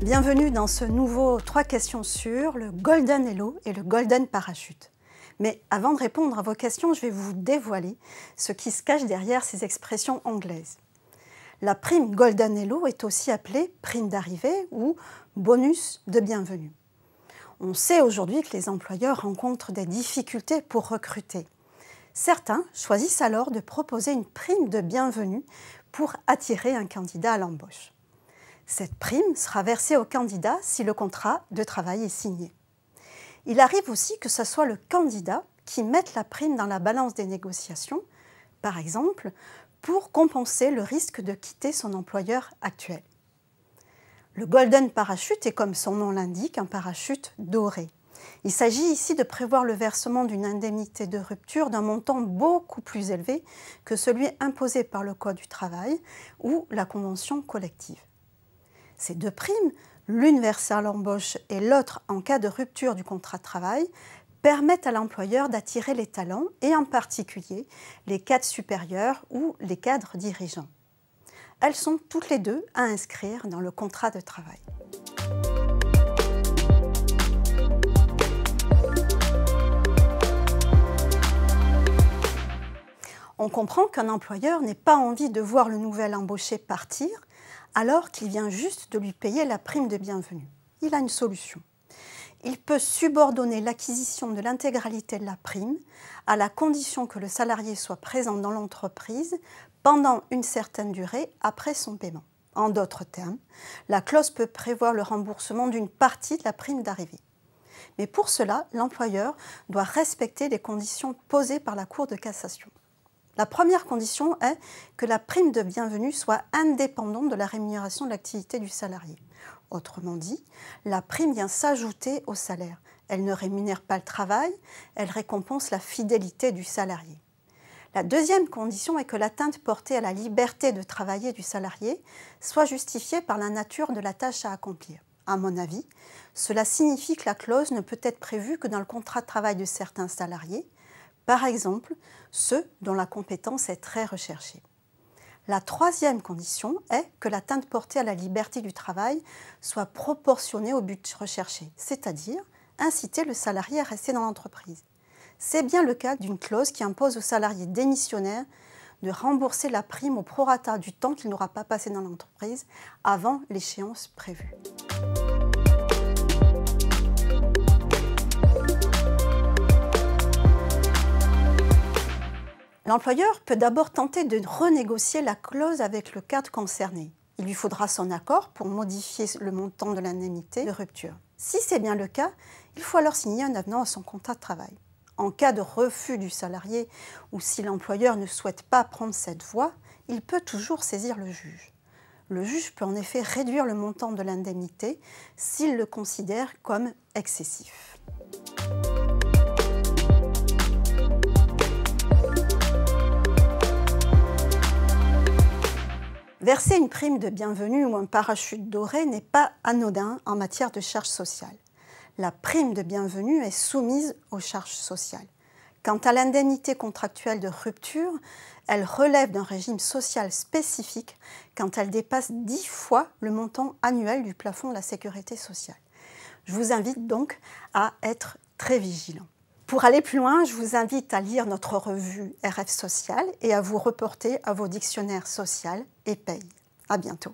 Bienvenue dans ce nouveau 3 questions sur le Golden Hello et le Golden Parachute. Mais avant de répondre à vos questions, je vais vous dévoiler ce qui se cache derrière ces expressions anglaises. La prime Golden Hello est aussi appelée prime d'arrivée ou bonus de bienvenue. On sait aujourd'hui que les employeurs rencontrent des difficultés pour recruter. Certains choisissent alors de proposer une prime de bienvenue pour attirer un candidat à l'embauche. Cette prime sera versée au candidat si le contrat de travail est signé. Il arrive aussi que ce soit le candidat qui mette la prime dans la balance des négociations, par exemple, pour compenser le risque de quitter son employeur actuel. Le Golden Parachute est, comme son nom l'indique, un parachute doré. Il s'agit ici de prévoir le versement d'une indemnité de rupture d'un montant beaucoup plus élevé que celui imposé par le Code du travail ou la convention collective. Ces 2 primes, l'une versée à l'embauche et l'autre en cas de rupture du contrat de travail, permettent à l'employeur d'attirer les talents et en particulier les cadres supérieurs ou les cadres dirigeants. Elles sont toutes les 2 à inscrire dans le contrat de travail. On comprend qu'un employeur n'ait pas envie de voir le nouvel embauché partir alors qu'il vient juste de lui payer la prime de bienvenue. Il a une solution. Il peut subordonner l'acquisition de l'intégralité de la prime à la condition que le salarié soit présent dans l'entreprise pendant une certaine durée après son paiement. En d'autres termes, la clause peut prévoir le remboursement d'une partie de la prime d'arrivée. Mais pour cela, l'employeur doit respecter les conditions posées par la Cour de cassation. La première condition est que la prime de bienvenue soit indépendante de la rémunération de l'activité du salarié. Autrement dit, la prime vient s'ajouter au salaire. Elle ne rémunère pas le travail, elle récompense la fidélité du salarié. La deuxième condition est que l'atteinte portée à la liberté de travailler du salarié soit justifiée par la nature de la tâche à accomplir. À mon avis, cela signifie que la clause ne peut être prévue que dans le contrat de travail de certains salariés, par exemple, ceux dont la compétence est très recherchée. La troisième condition est que l'atteinte portée à la liberté du travail soit proportionnée au but recherché, c'est-à-dire inciter le salarié à rester dans l'entreprise. C'est bien le cas d'une clause qui impose au salarié démissionnaire de rembourser la prime au prorata du temps qu'il n'aura pas passé dans l'entreprise avant l'échéance prévue. L'employeur peut d'abord tenter de renégocier la clause avec le cadre concerné. Il lui faudra son accord pour modifier le montant de l'indemnité de rupture. Si c'est bien le cas, il faut alors signer un avenant à son contrat de travail. En cas de refus du salarié ou si l'employeur ne souhaite pas prendre cette voie, il peut toujours saisir le juge. Le juge peut en effet réduire le montant de l'indemnité s'il le considère comme excessif. Verser une prime de bienvenue ou un parachute doré n'est pas anodin en matière de charges sociales. La prime de bienvenue est soumise aux charges sociales. Quant à l'indemnité contractuelle de rupture, elle relève d'un régime social spécifique quand elle dépasse 10 fois le montant annuel du plafond de la sécurité sociale. Je vous invite donc à être très vigilant. Pour aller plus loin, je vous invite à lire notre revue RF Social et à vous reporter à vos dictionnaires social et paye. À bientôt.